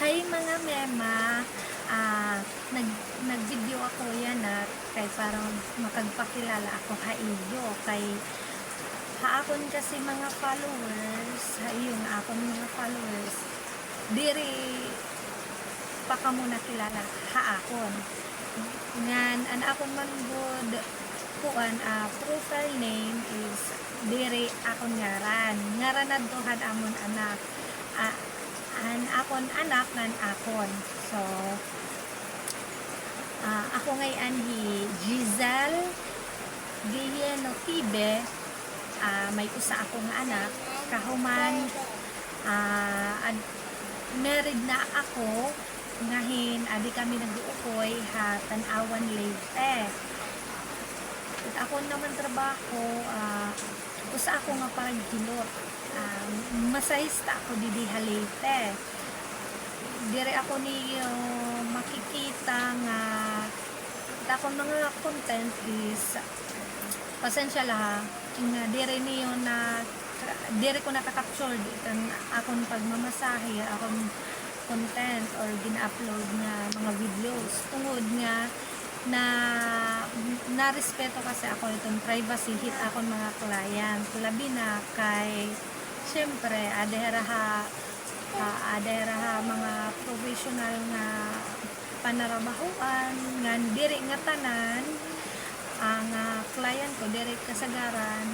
Hi mga mema, ah, nag nag-video ako yan kay para makagpakilala ako ha iyo kay haakon kasi mga followers, hayon akon mga followers diri pa kamo nakilala haakon ngan an akon man good kuan profile name is diri akon ngaran adtohan amon anak an akon anak nan akon. So ako ngayon Giselle Guillermo Tibe. May usa akong anak kahuman married na ako ngahin adi kami nag-uukoy ha Tan-awan Leyte. At ako naman trabaho usa ako nga pagkilot masahista ako di Leyte. Dire ako niyo makikita nga akong mga content is pasensya lang nga dire niyo na dire ko nakaka-capture ditan akong pagmamasahe akong content or gina-upload nga mga videos tungod nga na respeto kasi ako itong privacy hit akong mga client labi na kay syempre adera mga professional nga panarabahuan nga diri nga tanan ang client ko diri kasagaran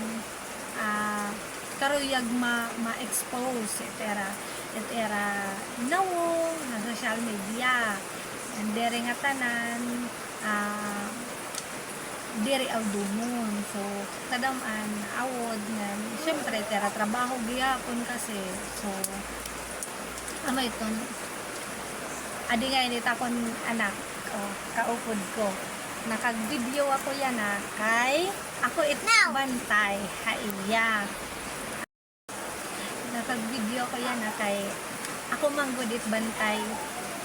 karuyag ma-expose etera nawong nga social media and diri nga tanan diri awdumon so tadaman awod nga syempre tera trabaho gyapon kasi so ano ito adi nga init akong anak kaupod ko nakag-video ako yan kay ako bantay haiya nakag-video ako yan kay ako manggudit bantay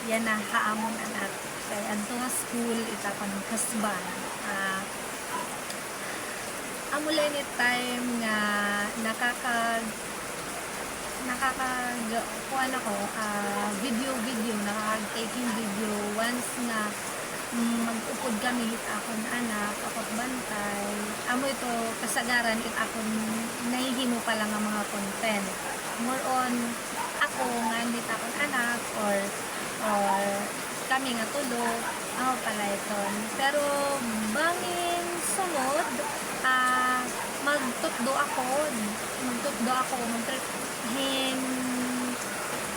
yan haamon anak kay adto nga school itakon kasban amulay ni time nga kuan ako video nakag-taking video once nga mag-upod kami hit akong anak akot bantay amo ito kasagaran it akong nahihimo pa lang ang mga content more on ako nga hit akong anak or kami nga tulo ako pala ito pero bangin sunod magtutdo ako magtrahin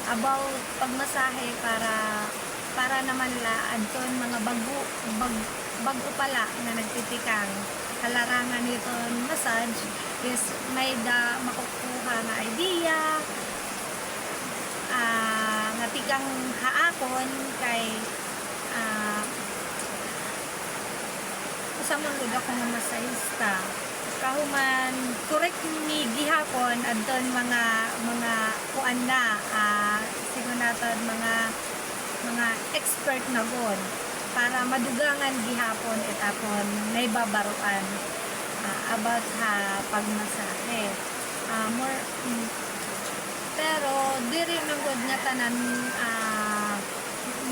about pagmasahe para naman adton mga bago pala na nagtitikang halarangan nito massage is may makukuha na idea nga tikang haakon kay usa man gud ako nga masahista kahuman correct ni gihapon adton mga kuan na siguro naton mga expert na god para madugangan gihapon etapon may babaruan about pagmasahe more pero diri nang god nga tanan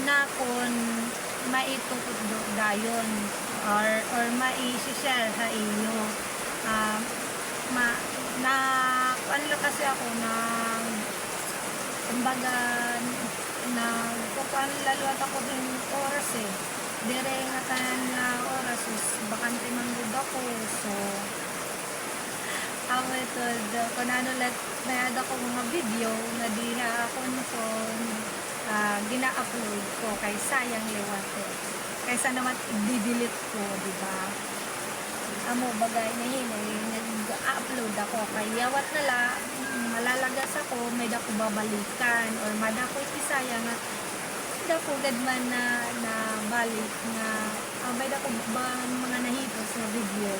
nakon maitukod dayon or mai-share sa inyo kuanla kasi ako ng kumbaga na kukuan laluat ako din oras dire nga tanan nga oras is bakante man gud ako so ako ito kung ano lang mayad ako mga video na diha ako nito gina-upload ko kay sayang liwat kaysa naman i-delete ko diba amo bagay na nag-upload ako kay yawat nala malalagas ako may dako babalikan or madako isaya nga dako gadman na balik na may dako ba mga nahito sa video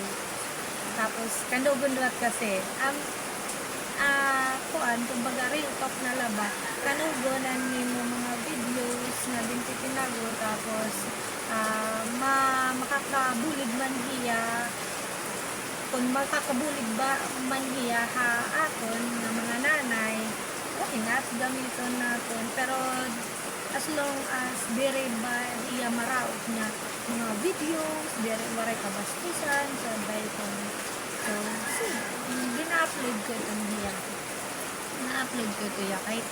tapos kanugundwat kasi kuan kumbaga real talk na laba kanugonan nimo mga videos na binti tinago tapos makakabulig man hiya kung makakabulig ba man hiya akon na mga nanay ingat gamiton natin pero as long as dire ba iya maraot niya mga videos, dire waray kabastusan sa dayton. So, gina-upload ko ito niya. Na-upload ko ito ya kay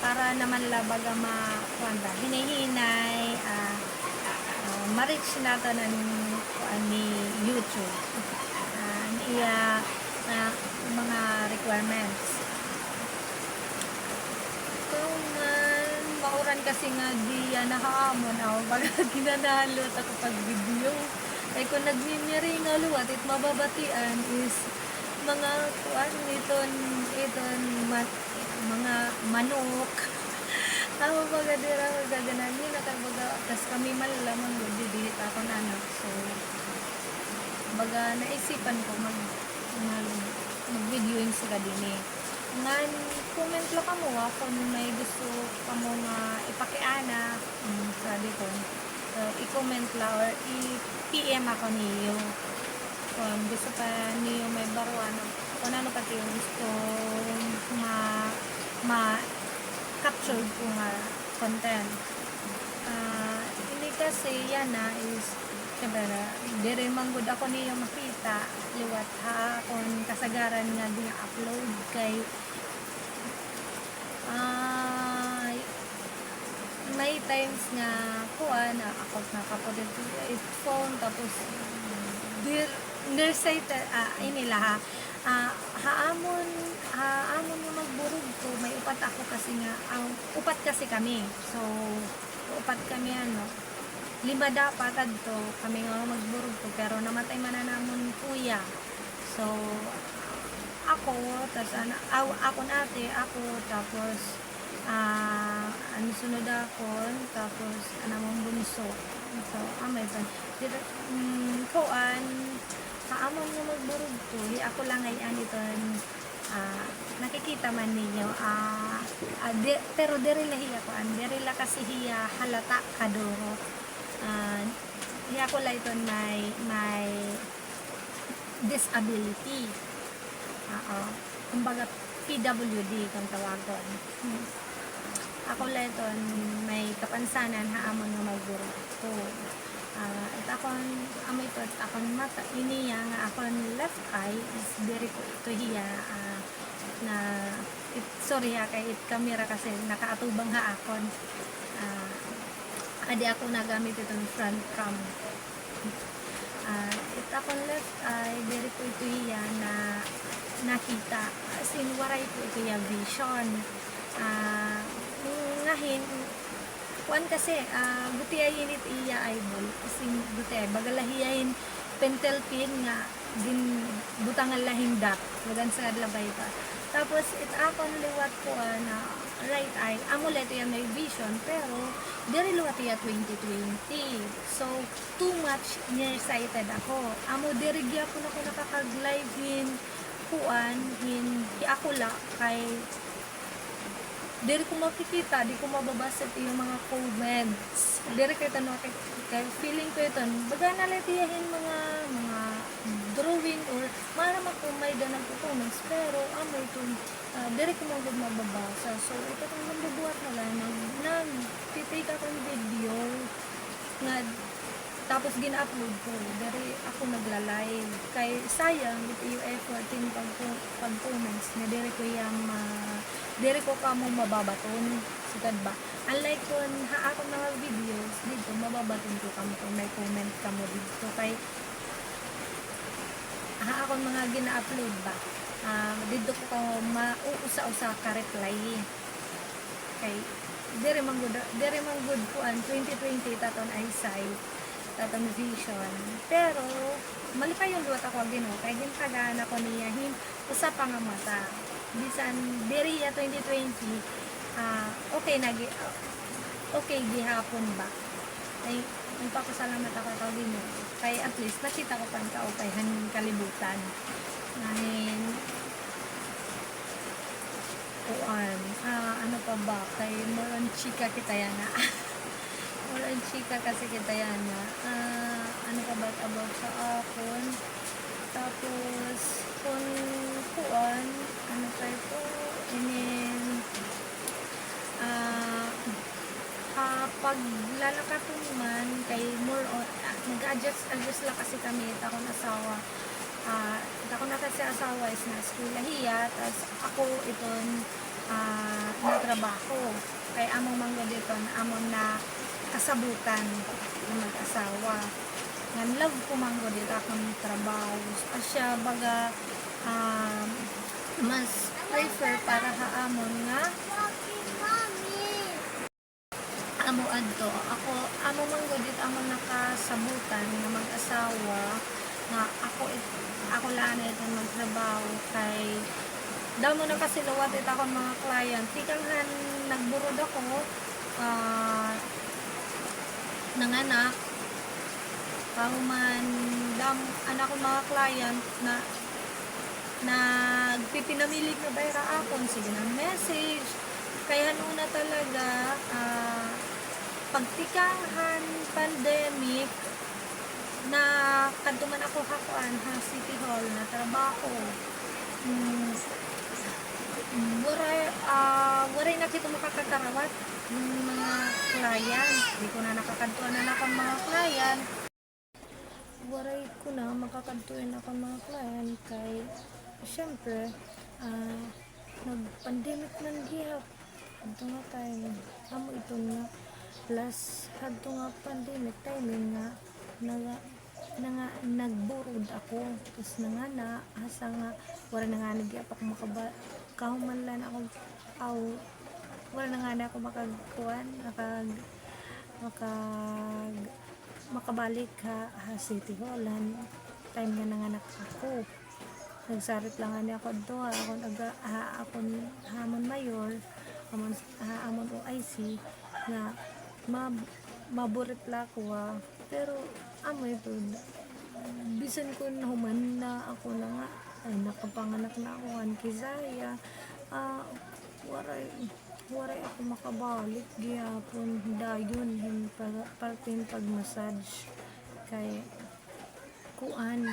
para naman labaga makuanda hinihinay ma-reach nato ni YouTube iya mga requirements. Kung mauran kasi nga di nakaamon ako pag ginanahalot ako pag video ay kung nagmimiri nga luwat it mababatian is mga kuan iton mga manok ako baga dira magaganan yun nakabaga tas kami malalamang didihit ako na anak so baga naisipan ko mag-videoing sila din ngan comment lang ka mo kung may gusto ka mo nga ipakiana sa dito so i-comment lang or i-PM ako niyo kung gusto pa niyo may baruan kung ano pati yung gusto ma-capture ko nga content hindi kasi yan is siyempre na dire manggod ako niyo makita liwat ha kung kasagaran nga dina-upload kay may times nga kuan ako nakapodet phone tapos nearsighted inila haamon mo magburog ko may upat ako kasi nga upat kasi kami so upat kami 5 dapat adto kami nga magburog ko pero namatay man na namon kuya so ako tas ako nate ako tapos ano sunod ako tapos anamong bunso so may pan kuan kaamon mo magburog ko ako lang ay aniton nakikita man ninyo pero diri lahiya ko diri la kasi hiya halata kadoro hiya ko la iton may disability kumbaga PWD kung tawagon ako la iton may kapansanan haamon nga magburog ko at akon amoy to akon mata iniya nga akon left eye is diri ko ito hiya na sorry kay it camera kasi nakaatubang ha akon adi ako nagamit itong front cam it akon left eye diri ko ito hiya na nakita sinwaray ko ito hiya vision ngahin kuan kasi buti ay init iya eyeball kasi buti ay bagalahiyain pentel pin nga din butangan lahing dot wagan sa labay pa tapos it akon liwat ko na right eye amulet yan may vision pero diri liwat iya 2020 so too much nearsighted ako amo diri gyapon ako nakakag-live in kuan hin ako la kay diri ko makikita, di ko mababasa yung mga comments. Diri ko ito kay feeling ko ito, baga nalatiyahin mga drawing or maramak ko may danang comments, pero amoy ito, diri ko mababasa. So, ito itong magbubuhat na lang, nag-titake akong video, na tapos gina-upload ko, diri ako nagla-live. Kay sayang, ito yung effort yung pag-comments, na diri ko yung diri ko ka mo mababaton sigad ba unlike kung ako mga videos dito mababaton ko kamo kung may comment kamo dito kay ako mga gina-upload ba dito ko mauusa-usa ka reply kay diri man good ko 2020 taton eyesight taton vision pero malipay yung duwat ako gino kay gintagaan ako niya usa pa nga mata bisan diri ya 2020 okay gihapon ba ay nagpapasalamat ako kay Ginoo kay at least nakita ko pan kaupayhan kalibutan ngayon ano pa ba kay moron chika kita yana moron chika kasi kita yana ano pa ba about sa akon tapos kung kuan ano kayo po pag lalakaton man kay more on nag-adjust lang kasi kami akong asawa. Ako na kasi asawa is na eskwelahiya, tas ako iton nagtrabaho. Kay among manggo dito among na kasabutan ng mag-asawa. Ngan love ko manggo dito akong trabaho. Asya baga mas prefer para haamon nga amo adto ako amo manggo dito among nakasabutan nga mag-asawa nga ako lang na ito magtrabaho kay daw mo na kasi luwat ito akong mga client tikanghan nagburod ako nanganak kahuman dam anak ko mga client na nagpipinamilig na bayra akon sige ng message kaya na talaga pagtikahan pandemic na kadtuman ako hakuan ha City Hall na trabaho waray na kito makakakarawat ng mga client di ko na nakakadtuan na akong mga client waray ko na makakadtuan akong mga client kay syempre nag-pandemic man gihap hadto nga time amo ito nga plus hadto nga pandemic timing nga nagburod ako tapos na asa nga wala na nga nagyap ako kahuman lang ako wala na nga ako makagkuhan makabalik ha City Hall time nga nanganak ako nagsarit lang nga ako do akon hamon mayor amon OIC nga maburit la ko pero amo ito bisan ko nahuman na ako na nga ay nakapanganak na ako ang Kisaya waray ako makabalik gihapon dayon parting pag-massage kay kuan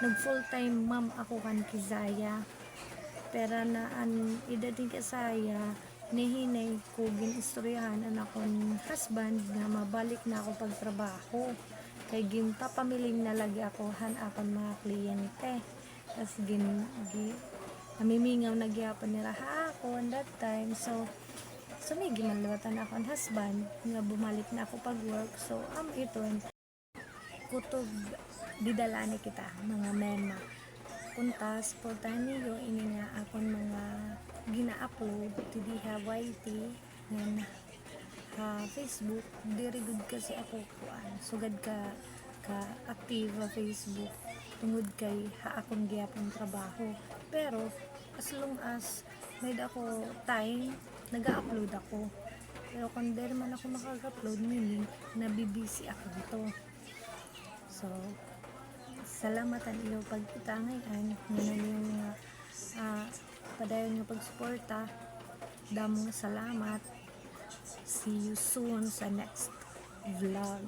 nag full time ma'am ako kan Kisaya pero na an edad ni Kisaya nihinay ko ginistoryahan anak kong husband nga mabalik na ako pagtrabaho kay ginpapamiling na lagi ako hanapan mga kliyente tas namimingaw na gyapon nila ako on that time so may gimalawatan ako ang husband nga bumalik na ako pag work so iton kutob didala ni kita mga mema puntas portahan niyo ini nga akon mga gina-upload to the YT nga Facebook diri gud kasi ako kuan sugad ka active sa Facebook tungod kay akong gihapon trabaho pero as long as may ako time naga-upload ako pero kung diri man ako makag-upload meaning nabibisi ako dito so salamatan iyo pagkita ngayon yung padayon nga pagsuporta damo salamat see you soon sa next vlog.